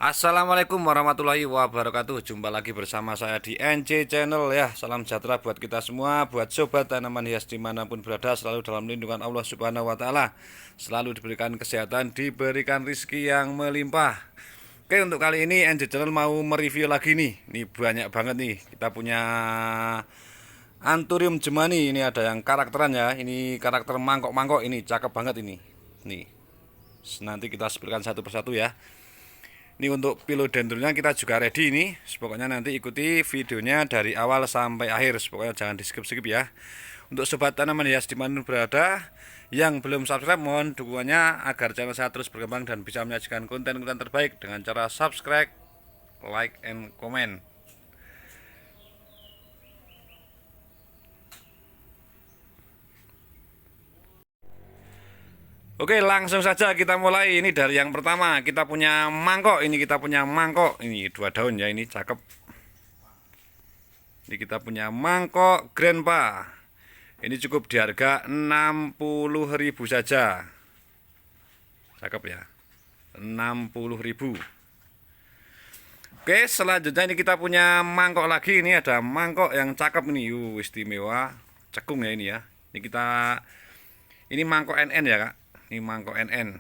Assalamualaikum warahmatullahi wabarakatuh. Jumpa lagi bersama saya di NC Channel ya. Salam sejahtera buat kita semua, buat sobat tanaman hias dimanapun berada, selalu dalam lindungan Allah Subhanahu Wa Taala, selalu diberikan kesehatan, diberikan rezeki yang melimpah. Oke, untuk kali ini NC Channel mau mereview lagi nih. Ini banyak banget nih. Kita punya Anthurium jemani. Ini ada yang karakteran ya. Ini karakter mangkok-mangkok. Ini cakep banget ini. Nih. Nanti kita sebutkan satu persatu ya. Ini untuk philodendronnya kita juga ready ini. Pokoknya nanti ikuti videonya dari awal sampai akhir. Pokoknya jangan di skip-skip ya. Untuk sobat tanaman hias dimanapun berada yang belum subscribe, mohon dukungannya agar channel saya terus berkembang dan bisa menyajikan konten-konten terbaik dengan cara subscribe, like, and comment. Oke, langsung saja kita mulai. Ini dari yang pertama, kita punya mangkok. Ini kita punya mangkok. Ini 2 daun ya, ini cakep. Ini kita punya mangkok Grandpa. Ini cukup di harga 60.000 saja. Cakep ya. 60.000. Oke, selanjutnya ini kita punya mangkok lagi. Ini ada mangkok yang cakep ini. Istimewa. Cekung ya ini ya. Ini mangkok NN ya, Kak. Ini mangkok NN.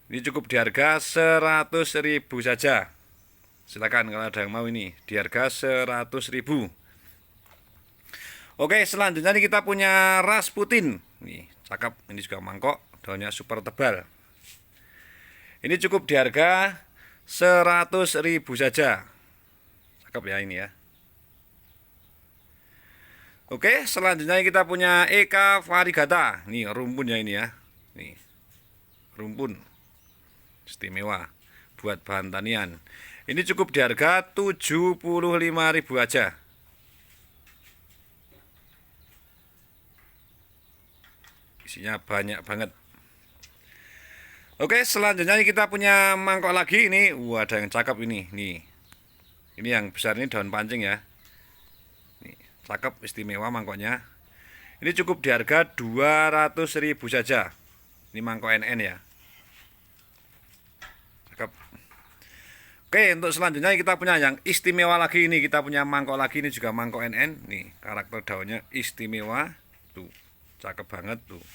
Ini cukup di harga 100.000 saja. Silakan kalau ada yang mau ini di harga 100.000. Oke, selanjutnya ini kita punya Rasputin. Nih, cakep. Ini juga mangkok, daunnya super tebal. Ini cukup di harga 100.000 saja. Cakep ya ini ya. Oke, selanjutnya kita punya Eka variegata. Nih rumpun ya ini ya. Nih. Rumpun. Istimewa buat bahan tanian. Ini cukup di harga 75.000 aja. Isinya banyak banget. Oke, selanjutnya kita punya mangkok lagi ini. Wah, ada yang cakep ini. Nih. Ini yang besar ini daun pancing ya. Cakep, istimewa mangkoknya. Ini cukup di harga 200.000 saja. Ini mangkok NN ya. Cakep. Oke, untuk selanjutnya kita punya yang istimewa lagi ini. Kita punya mangkok lagi ini juga mangkok NN. Nih, karakter daunnya istimewa. Tuh, cakep banget tuh.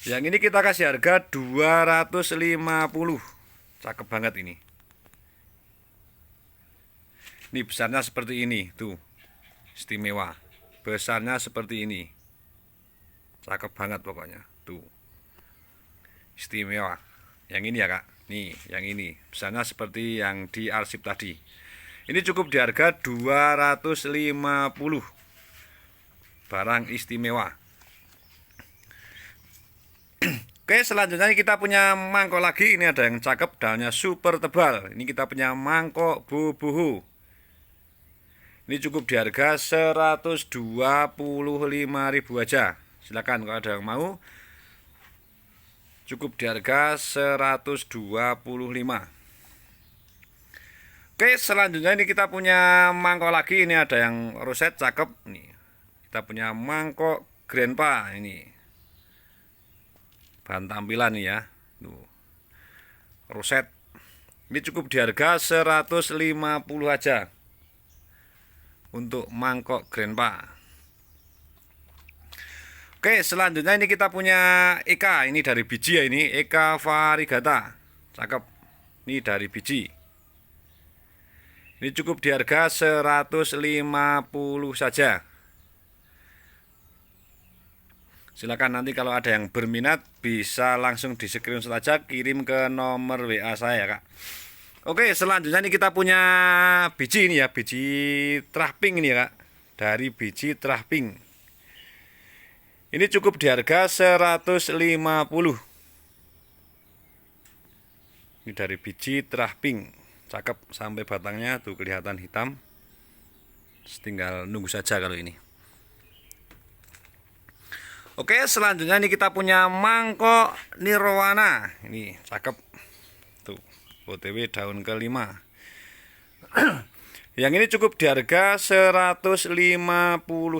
Yang ini kita kasih harga 250. Cakep banget ini. Ini besarnya seperti ini, tuh. Istimewa. Besarnya seperti ini. Cakep banget pokoknya, tuh. Istimewa. Yang ini ya, Kak. Nih, yang ini. Besarnya seperti yang di arsip tadi. Ini cukup di harga 250. Barang istimewa. Oke, selanjutnya kita punya mangkok lagi. Ini ada yang cakep, daunnya super tebal. Ini kita punya mangkok bubuhu. Ini cukup di harga 125.000 aja. Silakan kalau ada yang mau. Cukup di harga 125. Oke, selanjutnya ini kita punya mangkok lagi. Ini ada yang roset cakep. Nih, kita punya mangkok Grandpa ini. Bahan tampilan nih ya. Tuh. Roset. Ini cukup di harga 150 aja. Untuk mangkok Grandpa. Oke, selanjutnya ini kita punya Eka. Ini dari biji ya ini. Eka variegata. Cakep. Ini dari biji. Ini cukup di harga 150 saja. Silakan nanti kalau ada yang berminat bisa langsung di screenshot saja, kirim ke nomor WA saya, Kak. Oke, selanjutnya ini kita punya biji ini ya, biji trahping ini ya, Kak. Dari biji trahping. Ini cukup di harga 150. Ini dari biji trahping. Cakep sampai batangnya tuh kelihatan hitam. Tinggal nunggu saja kalau ini. Oke, selanjutnya ini kita punya mangkok nirwana. Ini cakep. Tuh. OTW daun kelima. Yang ini cukup di harga 150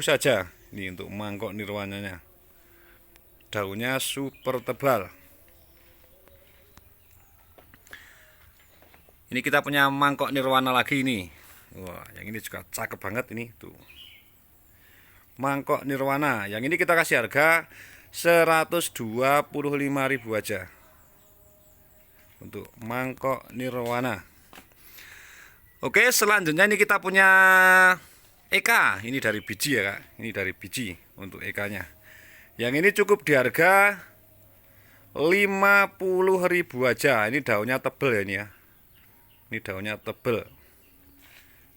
saja. Ini untuk mangkok nirwananya. Daunnya super tebal. Ini kita punya mangkok nirwana lagi ini. Wah, yang ini juga cakep banget ini tuh. Mangkok nirwana. Yang ini kita kasih harga 125.000 aja. Untuk mangkok nirwana. Oke, selanjutnya ini kita punya EK. Ini dari biji ya, Kak. Ini dari biji untuk EK-nya. Yang ini cukup di harga 50.000 aja. Ini daunnya tebel ya ini ya. Ini daunnya tebel.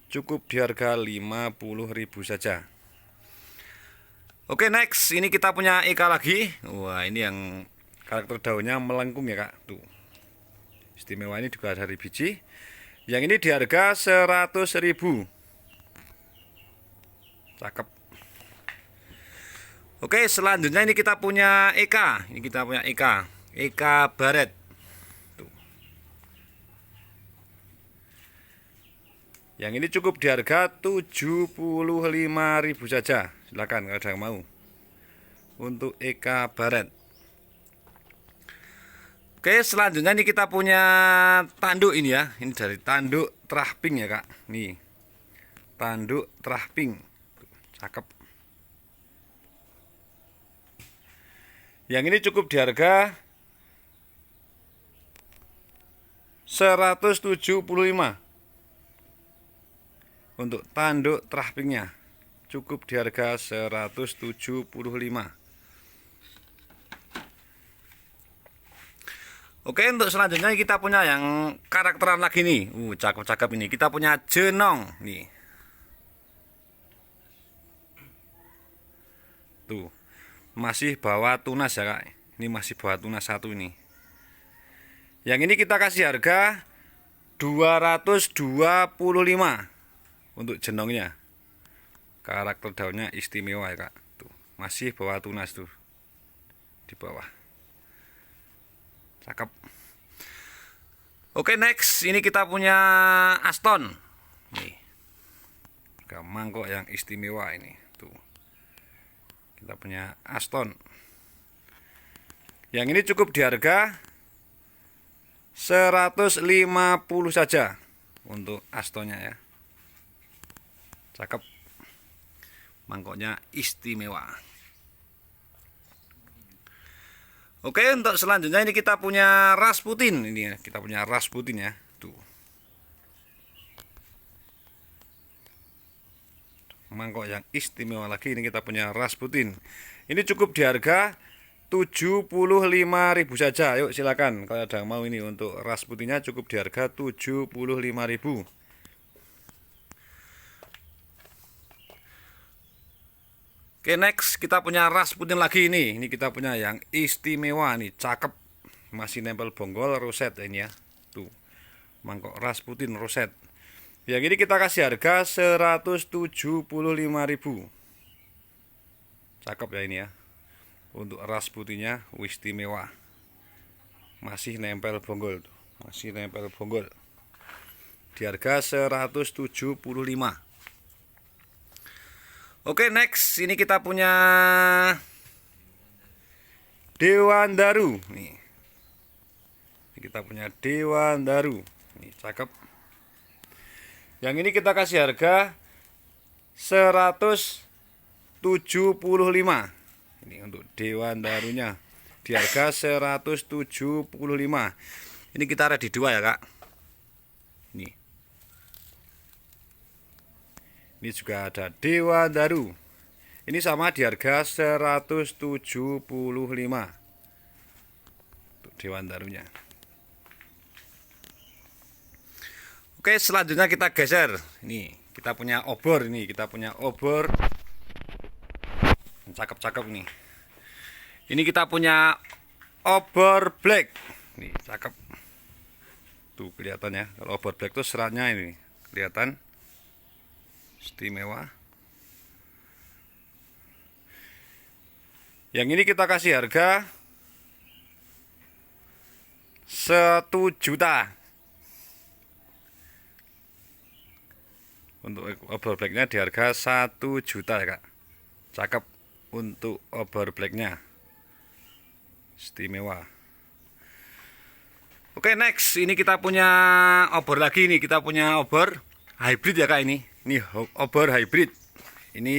Cukup di harga 50.000 saja. Oke, next. Ini kita punya EK lagi. Wah, ini yang karakter daunnya melengkung ya, Kak. Tuh. Istimewa, ini juga dari biji. Yang ini di harga 100.000. Cakep. Oke, selanjutnya ini kita punya EK. Ini kita punya EK. EK baret. Yang ini cukup di harga 75.000 saja. Silakan kalau ada yang mau. Untuk EK baret. Oke, selanjutnya ini kita punya tanduk ini ya. Ini dari tanduk terahping ya, Kak. Nih. Tanduk terahping. Cakep. Yang ini cukup di harga 175. Untuk tanduk terahpingnya cukup di harga 175. Oke, untuk selanjutnya kita punya yang karakteran lagi nih. Cakep-cakep ini. Kita punya jenong nih. Tuh. Masih bawa tunas ya, Kak. Ini masih bawa tunas satu ini. Yang ini kita kasih harga 225 untuk jenongnya. Karakter daunnya istimewa ya, Kak. Tuh, masih bawa tunas tuh di bawah. Cakep. Oke, next ini kita punya Aston. Nih. Mangkok yang istimewa ini. Tuh. Kita punya Aston. Yang ini cukup di harga 150 saja untuk Astonnya ya. Cakep. Mangkoknya istimewa. Oke, untuk selanjutnya ini kita punya Rasputin. Ini ya, kita punya Rasputin ya. Tuh. Mangkok yang istimewa lagi, ini kita punya Rasputin. Ini cukup di harga 75.000 saja. Yuk silakan kalau ada yang mau ini untuk Rasputinnya cukup di harga 75.000. Oke, next kita punya Rasputin lagi ini. Ini kita punya yang istimewa nih, cakep. Masih nempel bonggol roset ini ya. Tuh. Mangkok Rasputin roset. Yang ini kita kasih harga 175.000. Cakep ya ini ya. Untuk Rasputinnya istimewa. Masih nempel bonggol tuh. Masih nempel bonggol. Di harga 175. Oke, next ini kita punya Dewandaru nih. Ini kita punya Dewandaru. Nih, cakep. Yang ini kita kasih harga 175. Ini untuk Dewandarunya di harga 175. Ini kita ready dua ya, Kak. Nih. Ini juga ada Dewandaru. Ini sama di harga 175. Untuk Dewandarunya. Oke, selanjutnya kita geser. Ini kita punya obor ini, kita punya obor. Cakep-cakep nih. Ini kita punya obor black. Nih, cakep. Tuh kelihatan ya. Kalau obor black tuh seratnya ini kelihatan. Istimewa. Yang ini kita kasih harga 1 juta. Untuk obor blacknya di harga 1 juta ya, Kak. Cakep untuk obor blacknya. Istimewa. Oke, next ini kita punya obor lagi nih. Kita punya obor hybrid ya Kak ini. Ini obor hybrid. Ini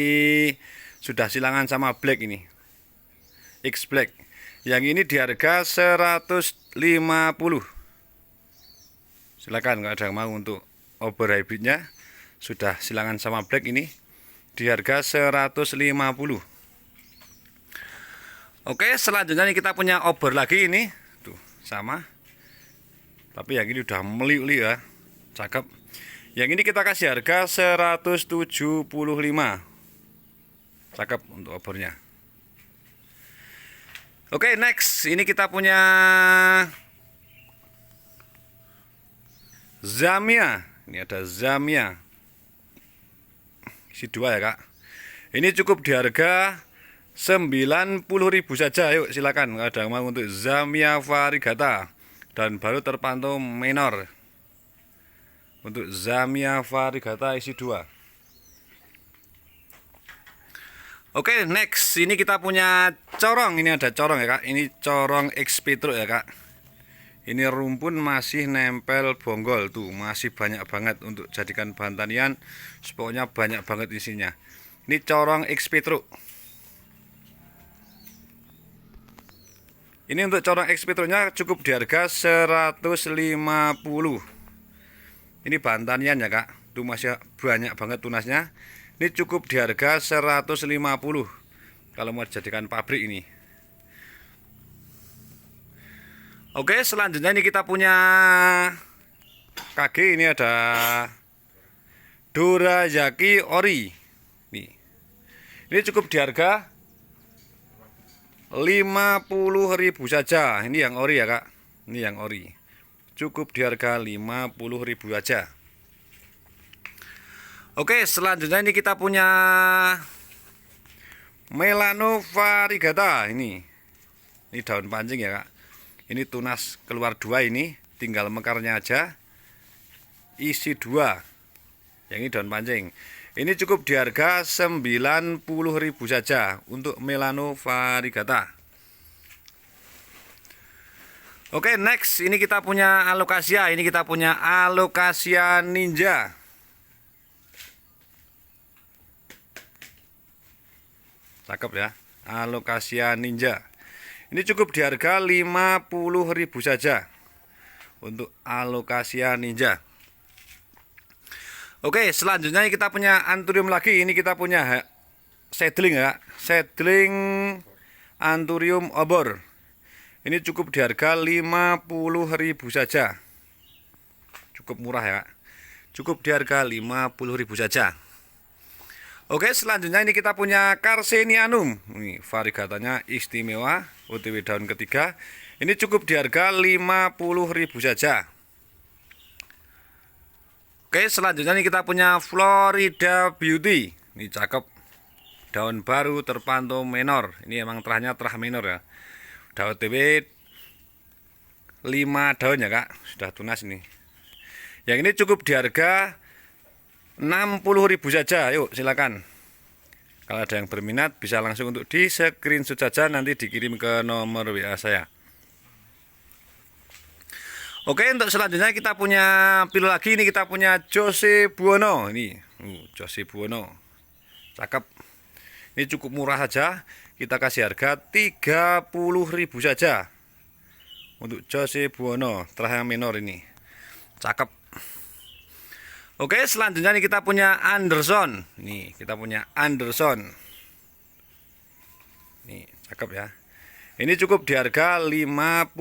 sudah silangan sama black ini. X black. Yang ini di harga 150. Silakan kalau ada yang mau untuk obor hybridnya. Sudah silangan sama black ini di harga 150. Oke, selanjutnya nih kita punya obor lagi ini. Tuh, sama. Tapi yang ini udah meli-meli ya. Cakep. Yang ini kita kasih harga 175. Cakep untuk obornya. Oke, next. Ini kita punya Zamia. Ini ada Zamia. Isi 2 ya Kak. Ini cukup di harga 90.000 saja. Yuk silakan kalau ada yang mau untuk Zamia variegata dan baru terpantau minor. Untuk Zamia variegata isi 2. Oke, next ini kita punya corong. Ini ada corong ya Kak. Ini corong X Petruk ya Kak. Ini rumpun masih nempel bonggol tuh, masih banyak banget untuk jadikan bahan tanian. Pokoknya banyak banget isinya. Ini corong X Petruk. Ini untuk corong X Petruknya cukup di harga 150. Ini bahan tanian ya Kak. Tuh masih banyak banget tunasnya. Ini cukup di harga 150 kalau mau dijadikan pabrik ini. Oke, selanjutnya ini kita punya KG. Ini ada Dorayaki Ori. Nih. Ini cukup di harga 50.000 saja. Ini yang ori ya Kak. Ini yang ori. Cukup di harga 50.000 aja. Oke, selanjutnya ini kita punya Melano variegata ini. Ini daun pancing ya Kak. Ini tunas keluar 2 ini, tinggal mekarnya aja. Isi 2. Yang ini daun pancing. Ini cukup di harga 90.000 saja untuk Melano variegata. Oke, next ini kita punya alokasia. Ini kita punya alokasia ninja. Cakep ya, alokasia ninja. Ini cukup di harga 50.000 saja untuk alokasia ninja. Oke, selanjutnya kita punya anthurium lagi. Ini kita punya seedling ya, seedling anthurium obor. Ini cukup di harga 50.000 saja. Cukup murah ya. Cukup di harga 50.000 saja. Oke, selanjutnya ini kita punya Carsenianum. Ini variegatanya istimewa, OTW daun ketiga. Ini cukup di harga 50.000 saja. Oke, selanjutnya ini kita punya Florida Beauty. Ini cakep. Daun baru terpantau minor. Ini emang terahnya terah minor ya. Udah OTW 5 daun ya Kak. Sudah tunas ini. Yang ini cukup di harga 60.000 saja. Yuk silakan. Kalau ada yang berminat bisa langsung untuk di screenshot saja, nanti dikirim ke nomor WA saya. Oke, untuk selanjutnya kita punya pilo lagi. Ini kita punya Jose Buono. Ini Jose Buono. Cakep. Ini cukup murah saja. Kita kasih harga 30.000 saja untuk Jose Buono, terah yang minor ini. Cakep. Oke, selanjutnya nih kita punya Anderson. Nih, kita punya Anderson. Nih, cakep ya. Ini cukup di harga 50.000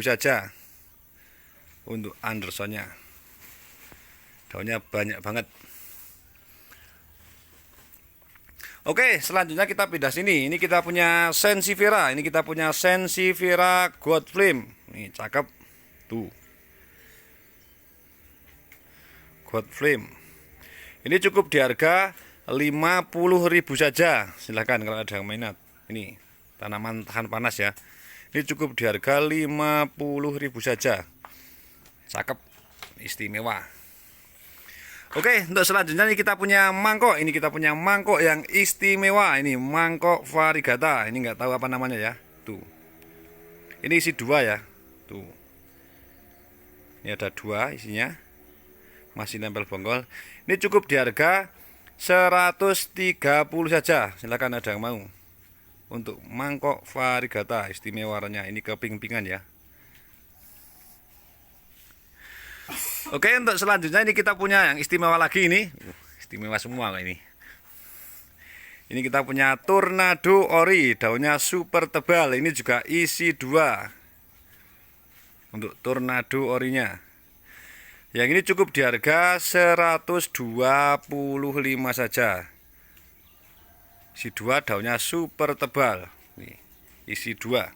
saja untuk Andersonnya. Daunnya banyak banget. Oke, selanjutnya kita pindah sini. Ini kita punya Sensifera. Ini kita punya Sensifera God Flame. Nih, cakep. Tuh. God Flame. Ini cukup di harga 50.000 saja. Silahkan kalau ada yang minat. Ini tanaman tahan panas ya. Ini cukup di harga 50.000 saja. Cakep, istimewa. Oke, untuk selanjutnya ini kita punya mangkok. Ini kita punya mangkok yang istimewa. Ini mangkok variegata. Ini nggak tahu apa namanya ya. Tuh. Ini isi 2 ya. Tuh. Ini ada 2 isinya. Masih nempel bonggol. Ini cukup di harga 130 saja. Silakan ada yang mau. Untuk mangkok variegata istimewa warnanya. Ini keping-pingan ya. Oke, untuk selanjutnya ini kita punya yang istimewa lagi ini. Istimewa semua kayak ini. Ini kita punya Tornado Ori, daunnya super tebal. Ini juga isi 2. Untuk Tornado Orinya. Yang ini cukup di harga 125 saja. Isi 2, daunnya super tebal. Nih, isi 2.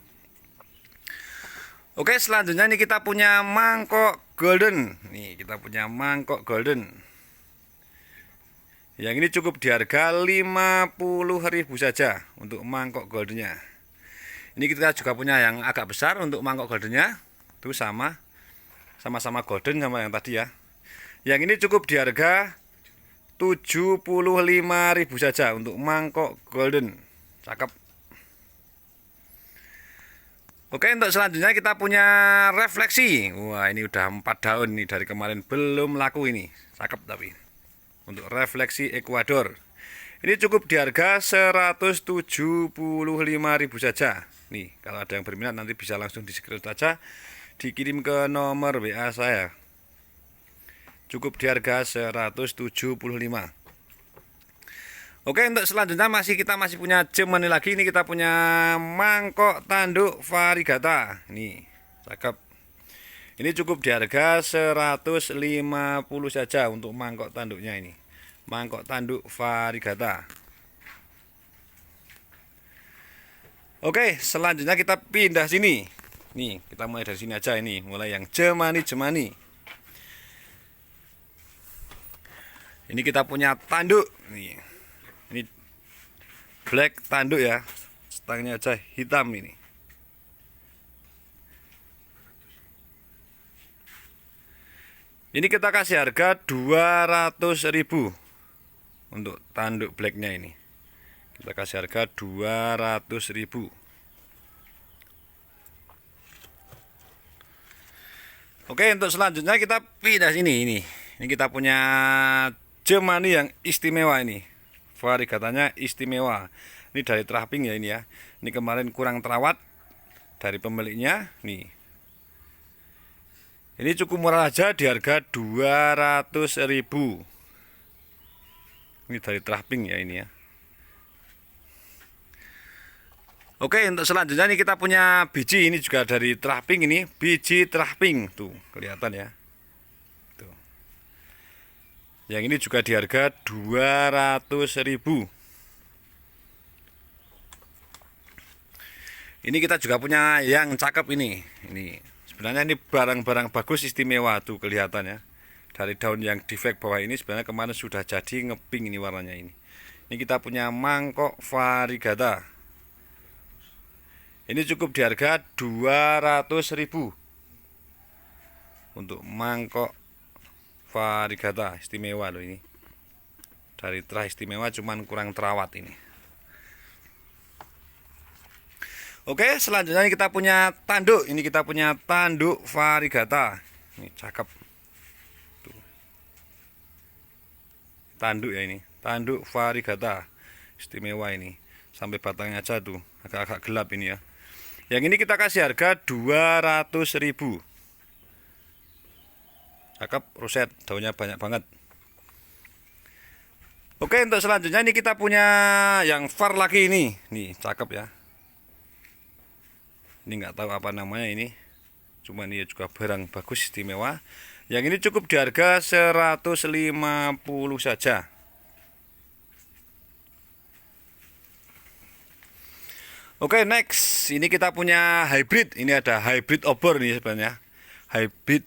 Oke, selanjutnya ini kita punya mangkok golden. Nih, kita punya mangkok golden. Yang ini cukup di harga 50.000 saja untuk mangkok goldennya. Ini kita juga punya yang agak besar untuk mangkok goldennya. Itu sama-sama golden sama yang tadi ya. Yang ini cukup di harga 75.000 saja untuk mangkok golden. Cakep. Oke, untuk selanjutnya kita punya refleksi. Wah, ini udah 4 daun nih dari kemarin, belum laku ini. Cakep tapi. Untuk refleksi Ekuador. Ini cukup di harga 175.000 saja. Nih, kalau ada yang berminat nanti bisa langsung di screenshot saja, dikirim ke nomor WA saya. Cukup di harga 175. Oke, untuk selanjutnya kita masih punya Gemini lagi. Ini kita punya mangkok tanduk variegata. Ini cakep. Ini cukup di harga 150 saja untuk mangkok tanduknya ini. Mangkok tanduk variegata. Oke, selanjutnya kita pindah sini. Nih, kita mulai dari sini aja ini, mulai yang Gemini. Ini kita punya tanduk nih. Ini black tanduk ya. Stangnya aja hitam ini. Ini kita kasih harga 200.000 untuk tanduk blacknya ini. Kita kasih harga 200.000. Oke, untuk selanjutnya kita pindah sini ini. Ini kita punya Gemini yang istimewa ini. Variegatanya istimewa. Ini dari Traping ya ini ya. Ini kemarin kurang terawat dari pemiliknya. Nih. Ini cukup murah aja di harga 200.000. Ini dari Traping ya ini ya. Oke, untuk selanjutnya ini kita punya biji, ini juga dari Traping ini, biji Traping tuh kelihatan ya. Tuh. Yang ini juga di harga 200.000. Ini kita juga punya yang cakep ini. Ini sebenarnya ini barang-barang bagus istimewa tuh kelihatan ya. Dari daun yang defect bawah ini sebenarnya kemarin sudah jadi ngeping ini warnanya ini. Ini kita punya mangkok variegata. Ini cukup di harga 200.000 untuk mangkok variegata istimewa loh ini. Dari Tra istimewa cuman kurang terawat ini. Oke, selanjutnya kita punya tanduk. Ini kita punya tanduk variegata. Ini cakep. Tuh. Tanduk ya ini. Tanduk variegata. Istimewa ini. Sampai batangnya aja tuh. Agak-agak gelap ini ya. Yang ini kita kasih harga 200.000. Cakep, roset. Daunnya banyak banget. Oke, untuk selanjutnya ini kita punya yang var lagi ini. Nih, cakep ya. Ini nggak tahu apa namanya ini, cuma ini juga barang bagus istimewa. Yang ini cukup di harga 150 saja. Oke, next ini kita punya hybrid. Ini ada hybrid obor nih sebenarnya. Hybrid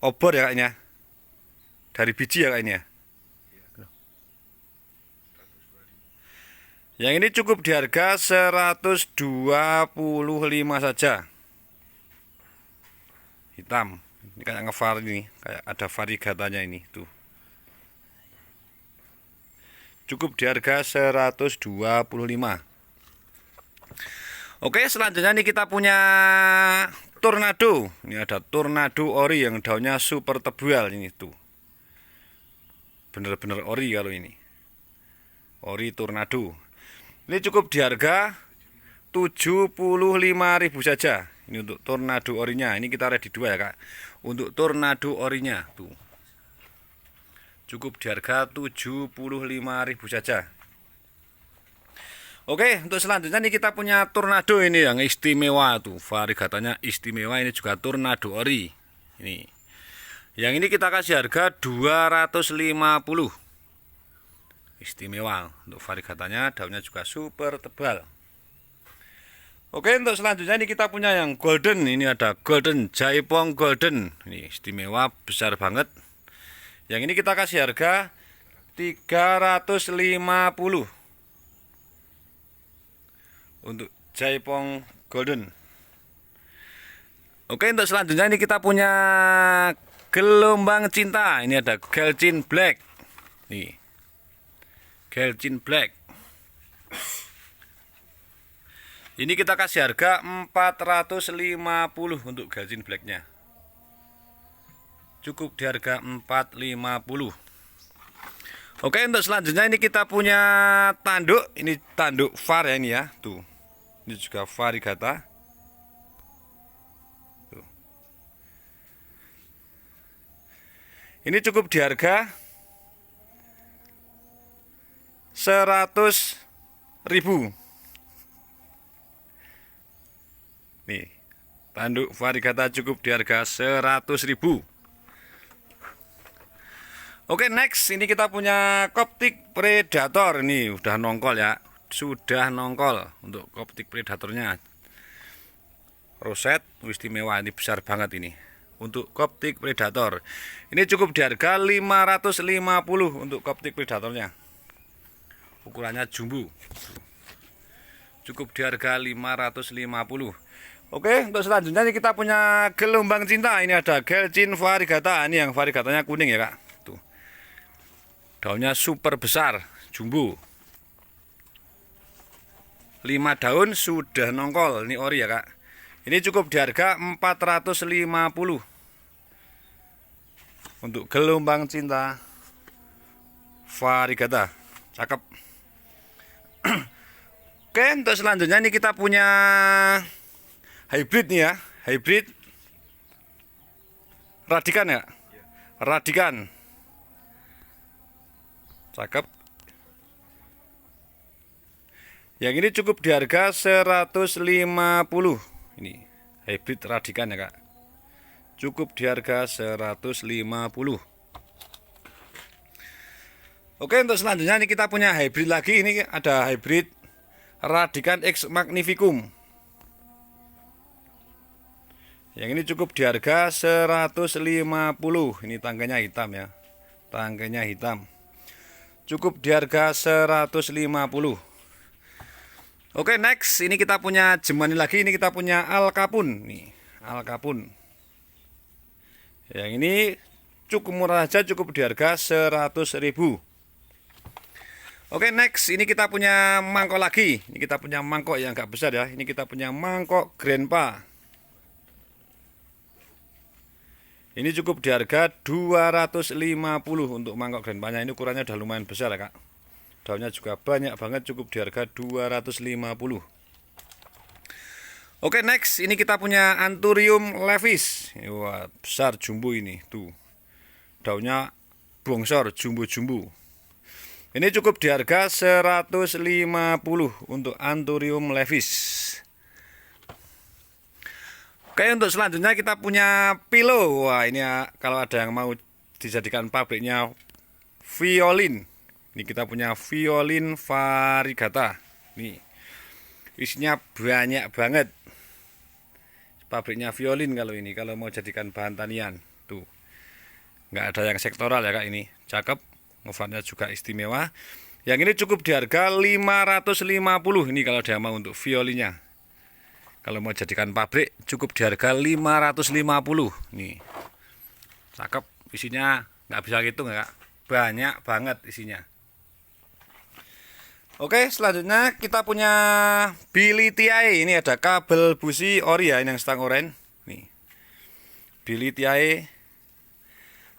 obor ya kayaknya. Dari biji ya kayaknya. Yang ini cukup di harga 125 saja. Hitam. Ini kayak ngevar ini, kayak ada variegatanya ini tuh. Cukup di harga 125. Oke, selanjutnya nih kita punya tornado. Ini ada tornado ori yang daunnya super tebal ini tuh. Bener-bener ori kalau ini. Ori tornado. Ini cukup di harga 75.000 saja. Ini untuk tornado orinya. Ini kita ready 2 ya, Kak. Untuk tornado orinya tuh. Cukup di harga 75.000 saja. Oke, untuk selanjutnya nih kita punya tornado ini yang istimewa tuh, variegatanya istimewa, ini juga tornado ori. Ini. Yang ini kita kasih harga 250. Istimewa untuk variegatanya, daunnya juga super tebal. Oke, untuk selanjutnya ini kita punya yang golden. Ini ada golden jaipong golden. Ini istimewa, besar banget. Yang ini kita kasih harga 350. Untuk jaipong golden. Oke, untuk selanjutnya ini kita punya gelombang cinta. Ini ada Gelcin Black. Nih, Gelcin Black. Ini kita kasih harga 450 untuk Gelcin Blacknya. Cukup di harga 450. Oke, untuk selanjutnya ini kita punya tanduk. Ini tanduk var ya, ini ya. Tuh. Ini juga variegata. Tuh. Ini cukup di harga 100.000. Nih, tanduk variegata cukup di harga 100.000. Oke, next ini kita punya Coptic Predator. Ini udah nongkol ya, sudah nongkol untuk Coptic Predatornya. Roset istimewa, ini besar banget ini. Untuk Coptic Predator ini cukup di harga 550 untuk Coptic Predatornya. Ukurannya jumbo. Cukup di harga 550. Oke, untuk selanjutnya ini kita punya gelombang cinta. Ini ada Gelcin variegata. Ini yang variegatanya kuning ya, Kak. Tuh. Daunnya super besar, jumbo. 5 daun sudah nongkol. Ini ori ya, Kak. Ini cukup di harga 450. Untuk gelombang cinta variegata. Cakep. Oke, untuk selanjutnya ini kita punya hybrid nih ya. Hybrid Radikan ya. Radikan. Cakep. Yang ini cukup di harga 150. Ini hybrid Radikan ya, Kak. Cukup di harga 150. Oke, untuk selanjutnya ini kita punya hybrid lagi. Ini ada hybrid Radikan X Magnificum. Yang ini cukup di harga 150. Ini tangkainya hitam ya. Tangkainya hitam. Cukup di harga 150. Oke, next ini kita punya Jemani lagi. Ini kita punya Alkapun. Nih, Alkapun. Yang ini cukup murah saja, cukup di harga 100.000. Oke, next ini kita punya mangkok lagi. Ini kita punya mangkok yang agak besar ya. Ini kita punya mangkok Grandpa. Ini cukup di harga 250 untuk mangkok Grandpa-nya. Ini ukurannya udah lumayan besar ya, Kak. Daunnya juga banyak banget, cukup di harga 250. Oke, next ini kita punya Anthurium levis. Wah, besar jumbo ini tuh. Daunnya bongsor, jumbo-jumbo. Ini cukup di harga 150 untuk Anthurium levis. Oke, untuk selanjutnya kita punya Pilo. Wah, ini ya, kalau ada yang mau dijadikan pabriknya violin. Ini kita punya violin variegata. Nih, isinya banyak banget. Pabriknya violin kalau ini, kalau mau jadikan bahan tanian. Tuh, nggak ada yang sektoral ya, Kak. Ini cakep, ngofatnya juga istimewa. Yang ini cukup di harga 550. Ini kalau dia mau untuk violinnya. Kalau mau jadikan pabrik cukup di harga 550. Nih, cakep, isinya nggak bisa hitung ya, Kak. Banyak banget isinya. Oke, selanjutnya kita punya Billy TI. Ini ada kabel busi ori ya, ini yang stang oren. Nih. Billy TI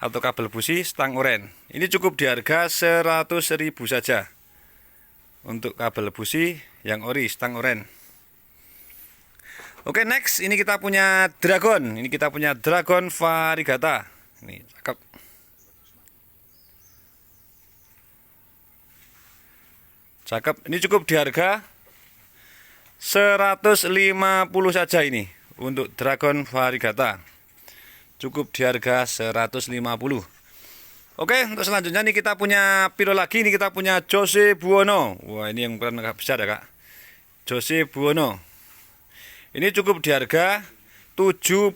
atau kabel busi stang oren. Ini cukup di harga 100.000 saja. Untuk kabel busi yang ori stang oren. Oke, next ini kita punya Dragon. Ini kita punya Dragon Variegata. Ini cakep. Cakep. Ini cukup di harga 150 saja ini untuk Dragon Variegata. Cukup di harga 150. Oke, untuk selanjutnya nih kita punya pilo lagi. Ini kita punya Jose Buono. Wah, ini yang ukuran agak besar ya, Kak. Jose Buono. Ini cukup di harga 75.000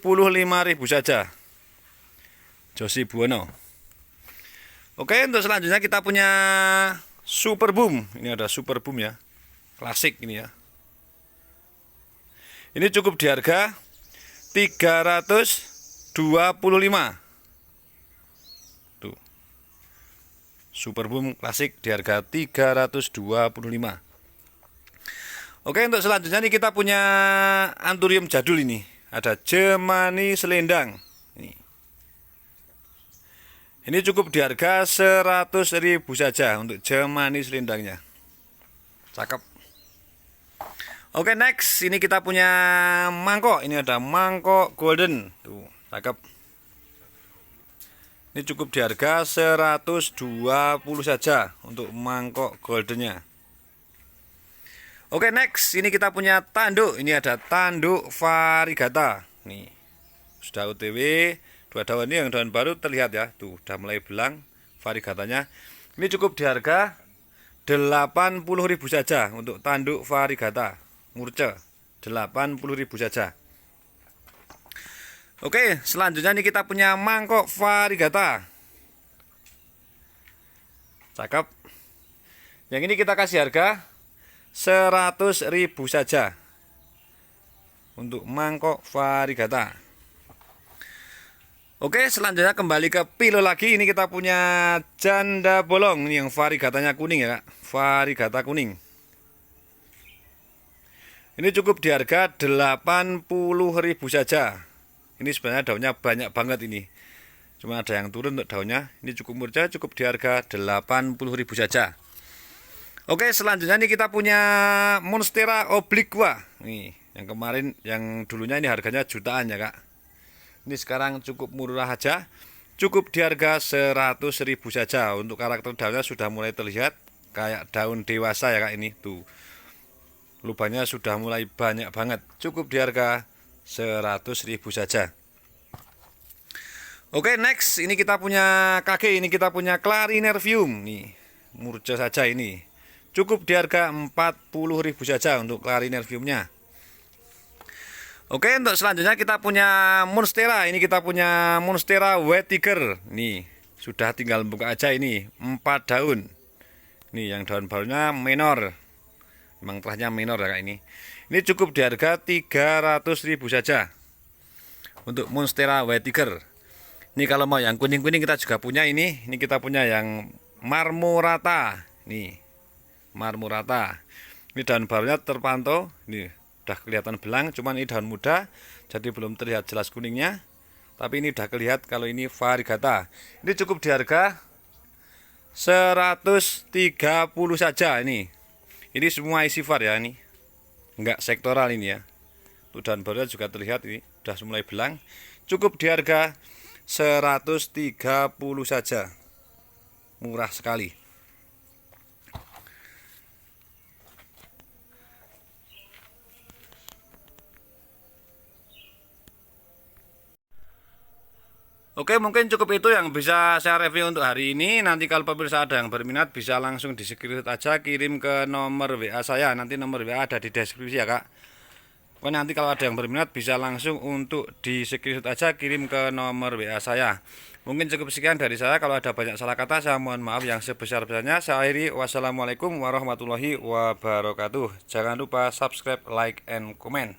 saja. Jose Buono. Oke, untuk selanjutnya kita punya Super Boom. Ini ada Super Boom ya. Klasik ini ya. Ini cukup di harga 325. Tuh. Super Boom klasik di harga 325. Oke, untuk selanjutnya nih kita punya Anturium jadul ini. Ada Jemani selendang. Ini cukup di harga 100.000 saja untuk Jemani selendangnya. Cakep. Oke, next ini kita punya mangkok. Ini ada mangkok golden. Tuh, cakep. Ini cukup di harga 120 saja untuk mangkok goldennya. Oke, next ini kita punya tanduk. Ini ada tanduk Variegata. Nih, sudah OTW. Dua daun ini yang daun baru terlihat ya. Tuh, udah mulai belang Variegatanya. Ini cukup di harga 80.000 saja untuk tanduk Variegata murce. 80.000 saja. Oke, selanjutnya nih kita punya mangkok Variegata. Cakep. Yang ini kita kasih harga 100.000 saja untuk mangkok Variegata. Oke, selanjutnya kembali ke pilo lagi. Ini kita punya janda bolong. Ini yang Variegatanya kuning ya, Kak. Variegata kuning. Ini cukup di harga 80.000 saja. Ini sebenarnya daunnya banyak banget ini. Cuma ada yang turun untuk daunnya. Ini cukup murah, cukup di harga 80.000 saja. Oke, selanjutnya ini kita punya Monstera obliqua. Nih, yang kemarin, yang dulunya ini harganya jutaan ya, Kak. Ini sekarang cukup murah aja. Cukup di harga 100.000 saja. Untuk karakter daunnya sudah mulai terlihat kayak daun dewasa ya, Kak, ini. Tuh. Lubangnya sudah mulai banyak banget. Cukup di harga 100.000 saja. Oke, next ini kita punya KG. Ini kita punya Clarinervium. Nih, murca saja ini. Cukup di harga 40.000 saja untuk Clarinerviumnya. Oke, untuk selanjutnya kita punya Monstera. Ini kita punya Monstera White Tiger. Nih, sudah tinggal buka aja ini. 4 daun. Nih, yang daun barunya menor. Memang terahnya menor ya, Kak, ini. Ini cukup di harga 300.000 saja untuk Monstera White Tiger. Ini kalau mau yang kuning-kuning kita juga punya ini. Ini kita punya yang Marmorata. Nih, Marmorata. Ini daun barunya terpantau. Nih, udah kelihatan belang, cuman ini daun muda, jadi belum terlihat jelas kuningnya. Tapi ini udah kelihatan kalau ini Variegata. Ini cukup di harga 130 saja ini. Ini semua isi var ya ini. Enggak sektoral ini ya. Tuh, daun barunya juga terlihat ini udah mulai belang. Cukup di harga 130 saja. Murah sekali. Oke, mungkin cukup itu yang bisa saya review untuk hari ini. Nanti kalau pemirsa ada yang berminat bisa langsung di screenshot aja, kirim ke nomor WA saya. Nanti nomor WA ada di deskripsi ya, Kak. Pokoknya nanti kalau ada yang berminat bisa langsung untuk di screenshot aja, kirim ke nomor WA saya. Mungkin cukup sekian dari saya. Kalau ada banyak salah kata saya mohon maaf yang sebesar-besarnya. Saya akhiri, wassalamualaikum warahmatullahi wabarakatuh. Jangan lupa subscribe, like, and comment.